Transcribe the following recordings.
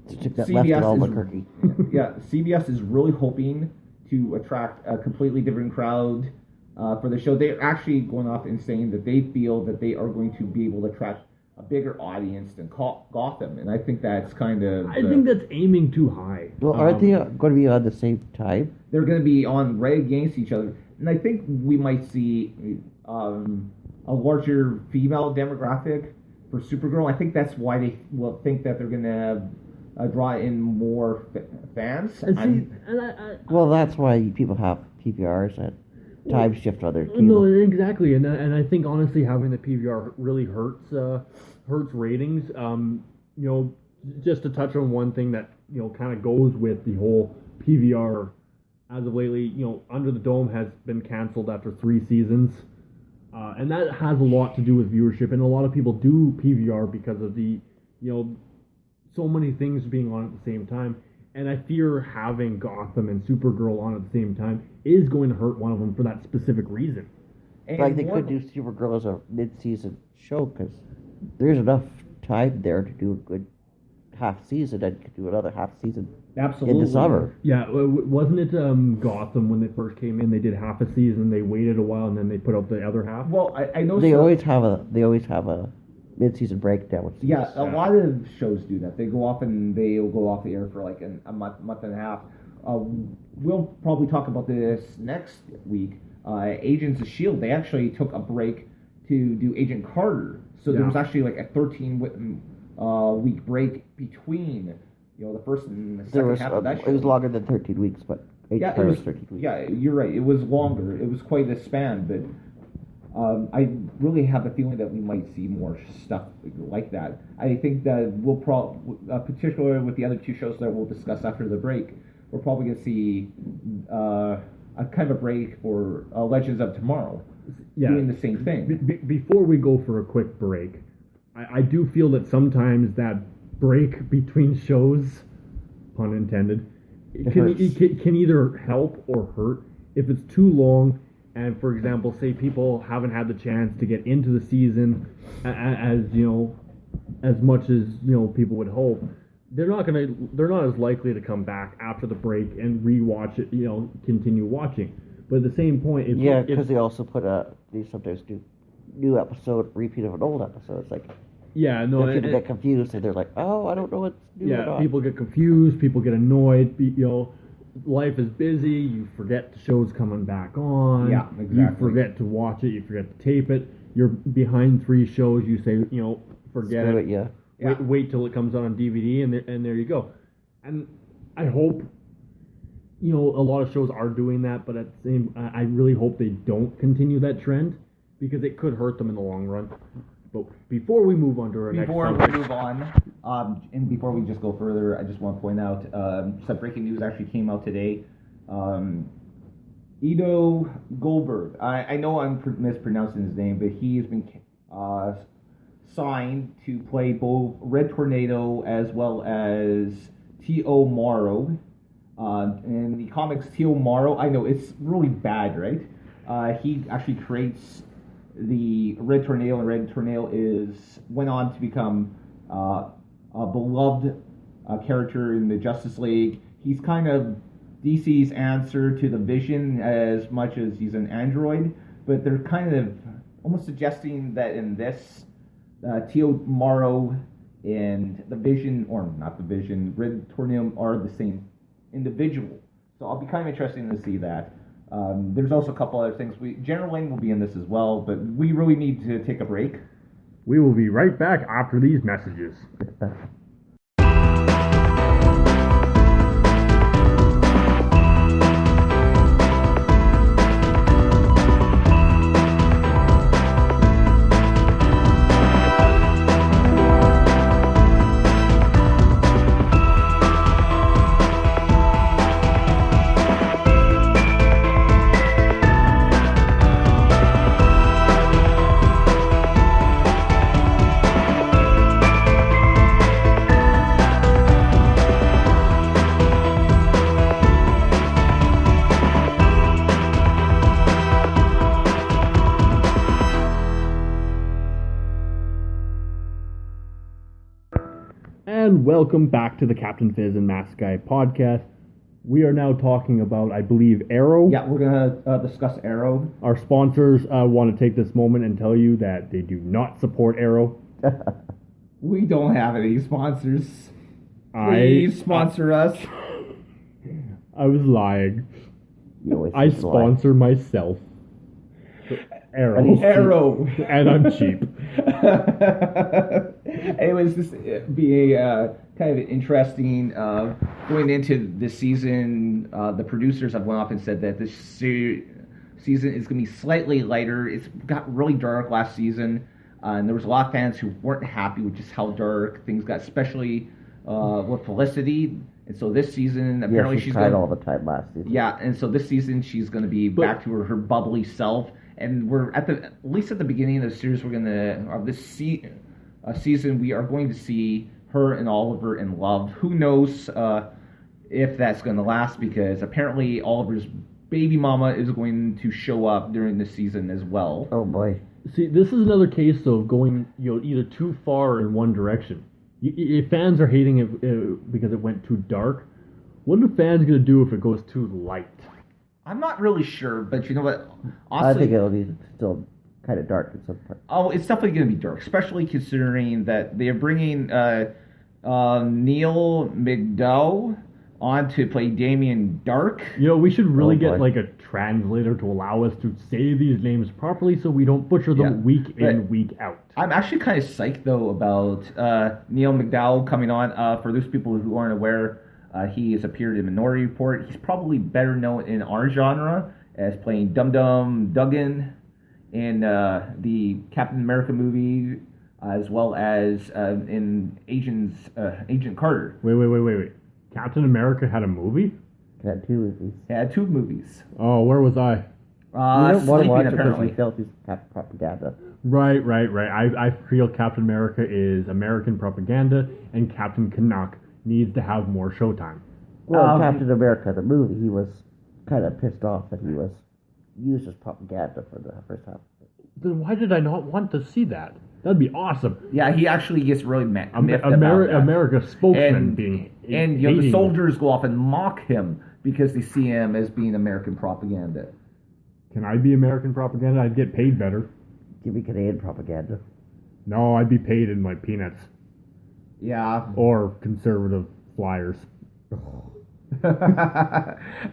that left CBS in is Albuquerque. yeah, CBS is really hoping to attract a completely different crowd for the show. They're actually going off and saying that they feel that they are going to be able to attract a bigger audience than Gotham, and I think that's kind of. I think that's aiming too high. Well, aren't they going to be on the same time? They're going to be on right against each other, and I think we might see a larger female demographic for Supergirl. I think that's why they will think that they're going to draw in more fans. Well, that's why people have PVRs and time shift on their cable. No, exactly, and I think honestly having the PVR really hurts ratings. Just to touch on one thing that kind of goes with the whole PVR as of lately. Under the Dome has been canceled after 3 seasons, and that has a lot to do with viewership. And a lot of people do PVR because of the so many things being on at the same time. And I fear having Gotham and Supergirl on at the same time is going to hurt one of them for that specific reason. And like they could do Supergirl as a mid-season show because there's enough time there to do a good half season and could do another half season Absolutely. in the summer. Yeah, wasn't it Gotham when they first came in? They did half a season, they waited a while, and then they put out the other half. Well, I know They always have a mid-season breakdown. Yeah, a lot of shows do that. They go off and they'll go off the air for like a month and a half. We'll probably talk about this next week. Agents of S.H.I.E.L.D., they actually took a break to do Agent Carter. So there was actually like a 13-week break between the first and the second half of that show. It was longer than 13 weeks, but Agent Carter was 13 weeks. Yeah, you're right. It was longer. It was quite a span, but I really have a feeling that we might see more stuff like that. I think that we'll particularly with the other 2 shows that we'll discuss after the break, we're probably going to see a kind of a break for Legends of Tomorrow, doing the same thing. Before we go for a quick break, I do feel that sometimes that break between shows, pun intended, can either help or hurt. If it's too long, and for example, say people haven't had the chance to get into the season as much as people would hope, they're not as likely to come back after the break and rewatch it, continue watching. But at the same point, because they also they sometimes do new episode repeat of an old episode. It's like people get confused and they're like, oh, I don't know what's new. Yeah, people get confused, people get annoyed. Life is busy. You forget the show's coming back on. Yeah, exactly. You forget to watch it. You forget to tape it. You're behind 3 shows. You say, forget it. Yeah. Wait till it comes out on DVD, and there you go. And I hope, a lot of shows are doing that, but at the same, I really hope they don't continue that trend because it could hurt them in the long run. But before we move on to our next subject, we move on, and before we just go further, I just want to point out some breaking news actually came out today. Ido Goldberg, I know I'm mispronouncing his name, but he has been signed to play both Red Tornado as well as T.O. Morrow. In the comics, T.O. Morrow, I know it's really bad, right? He actually creates the Red Tornado, and Red Tornado went on to become a beloved character in the Justice League. He's kind of DC's answer to the Vision as much as he's an android, but they're kind of almost suggesting that in this, T.O. Morrow and the Vision, or not the Vision, Red Tornado are the same individual. So I'll be kind of interested to see that. There's also a couple other things. General Lane will be in this as well, but we really need to take a break. We will be right back after these messages. welcome back to the Captain Fizz and Mask Guy podcast. We are now talking about, I believe, Arrow. Yeah, we're going to discuss Arrow. Our sponsors want to take this moment and tell you that they do not support Arrow. We don't have any sponsors. Please sponsor us. I was lying. I sponsor myself. Arrow. And I'm cheap. Anyways, this be a kind of interesting going into this season. The producers have went off and said that this season is going to be slightly lighter. It's got really dark last season, and there was a lot of fans who weren't happy with just how dark things got, especially with Felicity. And so this season, apparently she's cried all the time last season. Yeah, and so this season she's going to be back to her bubbly self. And we're at least at the beginning of the series, season, we are going to see her and Oliver in love. Who knows if that's going to last, because apparently Oliver's baby mama is going to show up during this season as well. Oh boy! See, this is another case of going, either too far in one direction. If fans are hating it because it went too dark, what are fans going to do if it goes too light? I'm not really sure, but you know what? Honestly, I think it'll be still kind of dark in some part. Oh, it's definitely going to be dark, especially considering that they are bringing Neil McDowell on to play Damien Dark. We should really get like a translator to allow us to say these names properly so we don't butcher them week in, week out. I'm actually kind of psyched, though, about Neil McDowell coming on. For those people who aren't aware, he has appeared in Minority Report. He's probably better known in our genre as playing Dum Dum Dugan in the Captain America movie, as well as in Agent Carter. Wait. Captain America had a movie? It had 2 movies. It had 2 movies. Oh, where was I? You don't want to watch it because you felt his propaganda. Right. I feel Captain America is American propaganda, and Captain Canuck needs to have more showtime. Well, Captain America, the movie, he was kind of pissed off that he was used as propaganda for the first half. Then why did I not want to see that? That'd be awesome. Yeah, he actually gets really miffed about that. America's spokesman being... And the soldiers go off and mock him because they see him as being American propaganda. Can I be American propaganda? I'd get paid better. Give me Canadian propaganda. No, I'd be paid in my peanuts. Yeah. Or conservative flyers.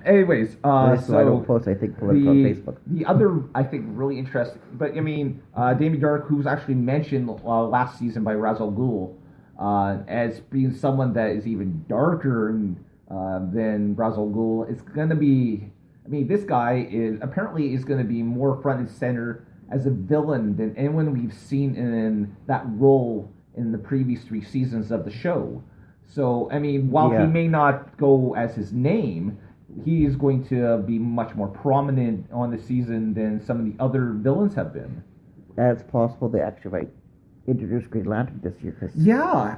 Anyways, so I don't post anything political on Facebook. The other, I think, really interesting, but I mean, Damien Dark, who was actually mentioned last season by Ra's al Ghul as being someone that is even darker than Ra's al Ghul, is going to be. I mean, this guy is going to be more front and center as a villain than anyone we've seen in that role in the previous 3 seasons of the show. So, I mean, while he may not go as his name, he is going to be much more prominent on the season than some of the other villains have been. It's possible they actually might introduce Green Lantern this year.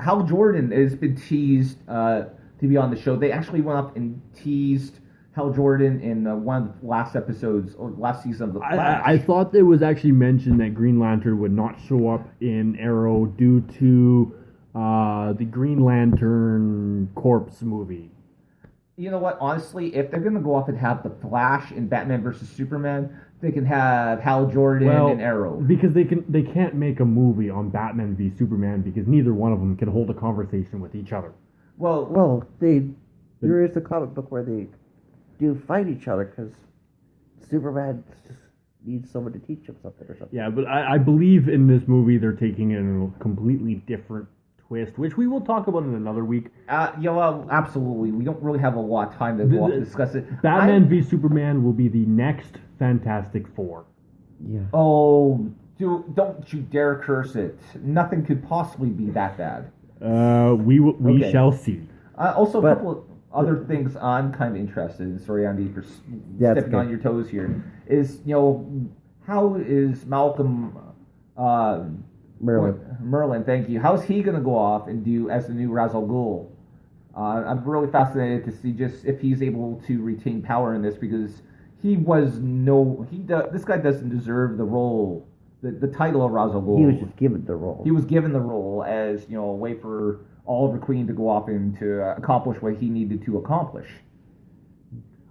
Hal Jordan has been teased to be on the show. They actually went up and teased Hal Jordan in one of the last episodes, or last season of The Flash. I thought it was actually mentioned that Green Lantern would not show up in Arrow due to the Green Lantern Corpse movie. You know what? Honestly, if they're going to go off and have The Flash in Batman vs. Superman, they can have Hal Jordan and Arrow. Because they can't make a movie on Batman v Superman because neither one of them can hold a conversation with each other. Well, there is a comic book where they do fight each other because Superman just needs someone to teach him something or something. Yeah, but I believe in this movie they're taking it in a completely different twist, which we will talk about in another week. Absolutely. We don't really have a lot of time to go off and discuss it. Batman v Superman will be the next Fantastic Four. Yeah. Oh, dude, don't you dare curse it. Nothing could possibly be that bad. We shall see. Also, a couple of other things I'm kind of interested in. Sorry, Andy, for stepping on your toes here. Is, how is Malcolm... Merlin, thank you. How's he going to go off and do as the new Ra's al Ghul? I'm really fascinated to see just if he's able to retain power in this, because this guy doesn't deserve the role the title of Ra's al Ghul. He was just given the role. He was given the role as a way for Oliver Queen to go off and to accomplish what he needed to accomplish.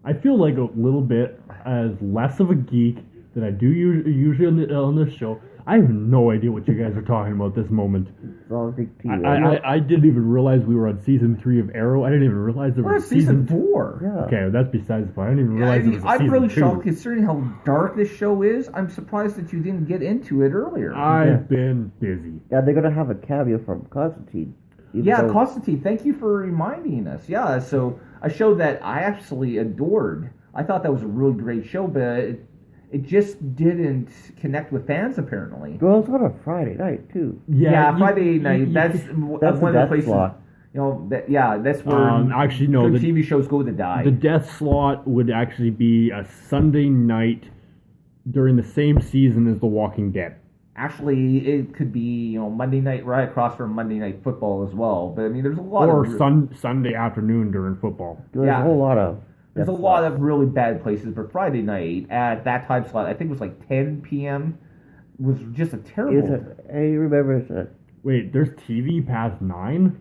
I feel like a little bit as less of a geek than I do usually on this show. I have no idea what you guys are talking about this moment. It's all big to you. I didn't even realize we were on season 3 of Arrow. I didn't even realize there We're on was season 4. Yeah. Okay, that's besides the point. I didn't even realize it was a I'm season really 2. shocked considering how dark this show is. I'm surprised that you didn't get into it earlier. I've been busy. Yeah, they're gonna have a cameo from Constantine. Constantine, thank you for reminding us. Yeah, so a show that I absolutely adored. I thought that was a really great show, but it just didn't connect with fans apparently. Well, it's on a Friday night too. Yeah, Friday night. That's one the of the death places. slot. That's where actually no, good the TV shows go to die. The death slot would actually be a Sunday night during the same season as The Walking Dead. Actually, it could be Monday night right across from Monday Night Football as well. But I mean, there's a lot of Sunday afternoon during football. There's a whole lot of. There's a lot of really bad places, but Friday night at that time slot, I think it was like 10 p.m. was just a terrible. I remember that. Wait, there's TV past 9?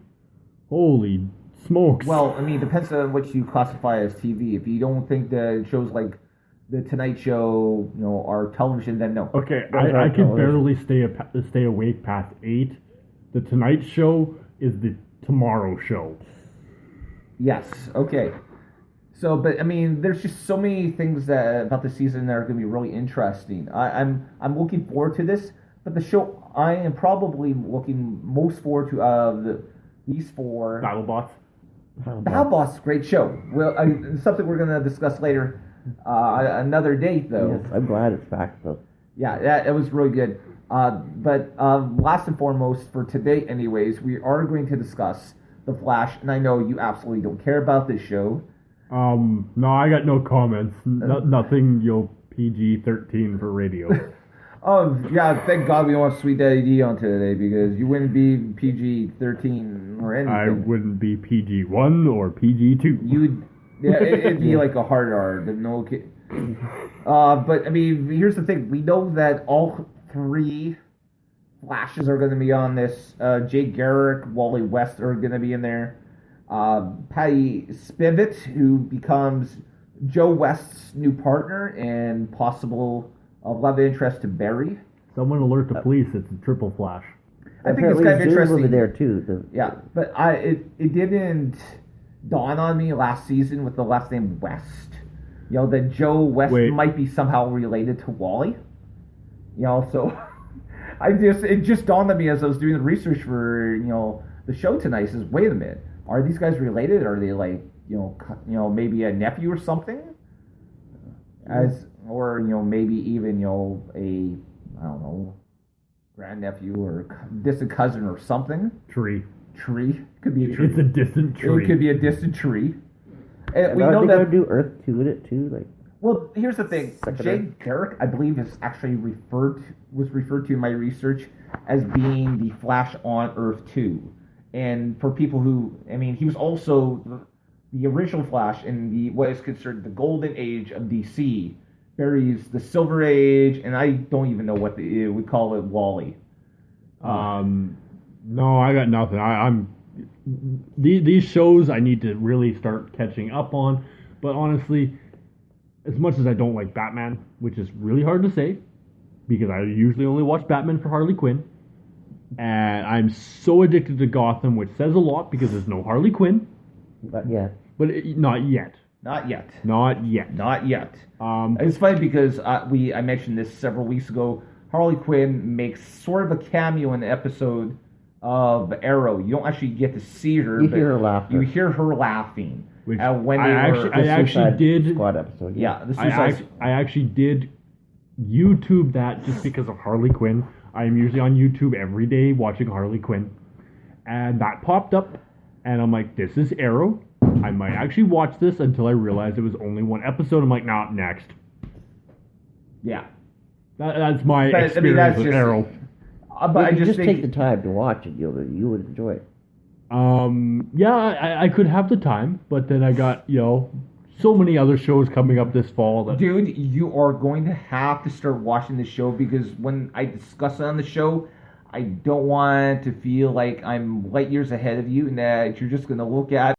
Holy smokes! Well, I mean, it depends on what you classify as TV. If you don't think that shows like the Tonight Show, are television, then no. Okay, I can barely stay awake past 8. The Tonight Show is the Tomorrow Show. Yes. Okay. So, but I mean, there's just so many things about the season that are going to be really interesting. I'm looking forward to this, but the show I am probably looking most forward to these 4. BattleBots. BattleBots, great show. Well, something we're going to discuss later, another date though. Yes, I'm glad it's back though. Yeah, it was really good. But last and foremost, for today, anyways, we are going to discuss The Flash, and I know you absolutely don't care about this show. No, I got no comments. Nothing, PG-13 for radio. Oh, yeah, thank God we don't have Sweet Daddy D on today, because you wouldn't be PG-13 or anything. I wouldn't be PG-1 or PG-2. It'd be like a hard R. No kid. But, I mean, here's the thing. We know that all 3 Flashes are going to be on this. Jay Garrick, Wally West are going to be in there. Patty Spivot, who becomes Joe West's new partner and possible love interest to Barry. Someone alert the police! It's a triple Flash. I think it's kind of interesting. Will be there too. Yeah, but it didn't dawn on me last season with the last name West. That Joe West might be somehow related to Wally. So it just dawned on me as I was doing the research for the show tonight. Says, wait a minute. Are these guys related? Are they like, maybe a nephew or something? Or maybe even, I don't know, grandnephew or distant cousin or something? Tree. Could be a tree. It's a distant tree. It could be a distant tree. And we know that going to do Earth 2 in it too? Well, here's the thing. Jay Garrick, I believe, is actually was referred to in my research as being the Flash on Earth 2. And for people who, he was also the original Flash in what is considered the golden age of DC. Barry's the Silver Age, and I don't even know what we call it, Wally. No, I got nothing. I'm these shows I need to really start catching up on. But honestly, as much as I don't like Batman, which is really hard to say, because I usually only watch Batman for Harley Quinn. And I'm so addicted to Gotham, which says a lot because there's no Harley Quinn. Not yet. But not yet. Not yet. Not yet. Not yet. It's funny because I mentioned this several weeks ago. Harley Quinn makes sort of a cameo in the episode of Arrow. You don't actually get to see her. You hear her laughing. You hear her laughing. Which when I actually did. Squad episode. Yeah, I actually did YouTube that just because of Harley Quinn. I am usually on YouTube every day watching Harley Quinn. And that popped up, and I'm like, this is Arrow. I might actually watch this until I realized it was only 1 episode. I'm like, nah, next. Yeah. That's my experience with Arrow. But I just take the time to watch it. You would enjoy it. Yeah, I could have the time, but then I got, so many other shows coming up this fall. That Dude, you are going to have to start watching the show because when I discuss it on the show, I don't want to feel like I'm light years ahead of you and that you're just going to look at